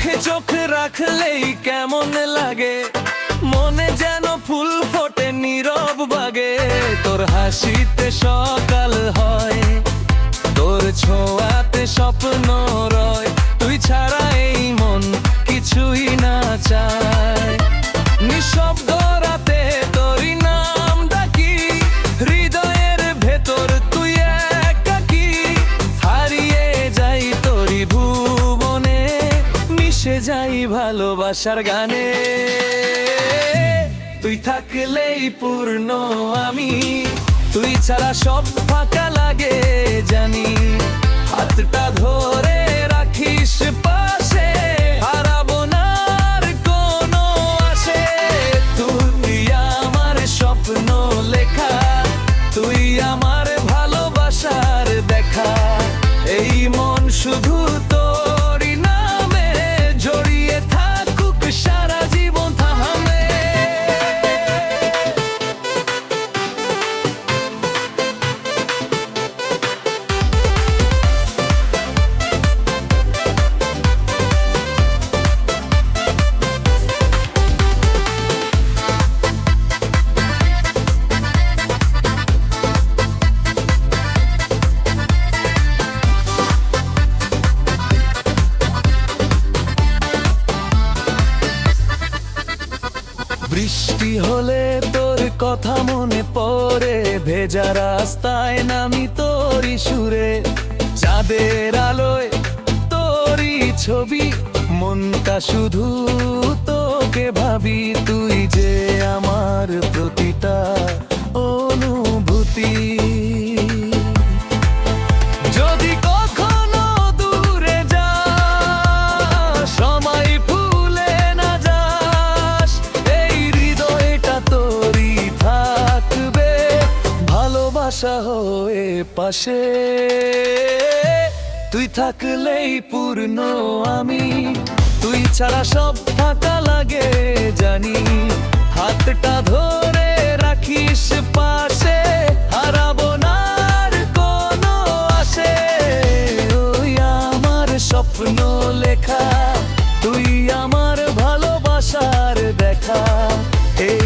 চোখে চোখ রাখলেই কেমন লাগে, মনে যেন ফুল ফোটে নীরব বাগে। তোর হাসিতে সকাল হয়, তোর ছোঁয়াতে স্বপ্ন রয়। তুই ছাড়া এই মন কিছুই না চায়। নিঃশব্দ রাতে তোরই নাম ডাকি, হৃদয়ের ভেতর তুই একাকী। হারিয়ে যাই তোরই ভুবনে, মিশে যাই ভালোবাসার গানে। তুই থাকলেই পূর্ণ আমি, তুই ছাড়া সব ফাঁকা লাগে জানি। হাতটা ধরে রাখিস পাশে, হারাবো না আর কোনো আশে। তুই আমার স্বপ্ন লেখা, তুই আমার ভালোবাসার দেখা। এই মন শুধু তোরই নামে জড়িয়ে থাকুক সারা জীবন থামে। বৃষ্টি হলে তোর কথা মনে পড়ে, ভেজা রাস্তায় নামি তোরই সুরে। চাঁদের আলোয় তোরই ছবি, মনটা শুধু তোকে ভাবি। তুই যে আমার প্রতিটা অনুভূতি। যদি কখনো দূরে যাস, সময় ভুলে না যাস। এই হৃদয়টা তোরই থাকবে ভালোবাসা হয়ে পাশে। তুই থাকলেই পূর্ণ আমি, তুই ছাড়া সব ফাঁকা লাগে জানি। হাতটা ধরে রাখিস পাশে, হারাবো না আর কোনো আশে। তুই আমার স্বপ্ন লেখা, তুই আমার ভালোবাসার দেখা। এই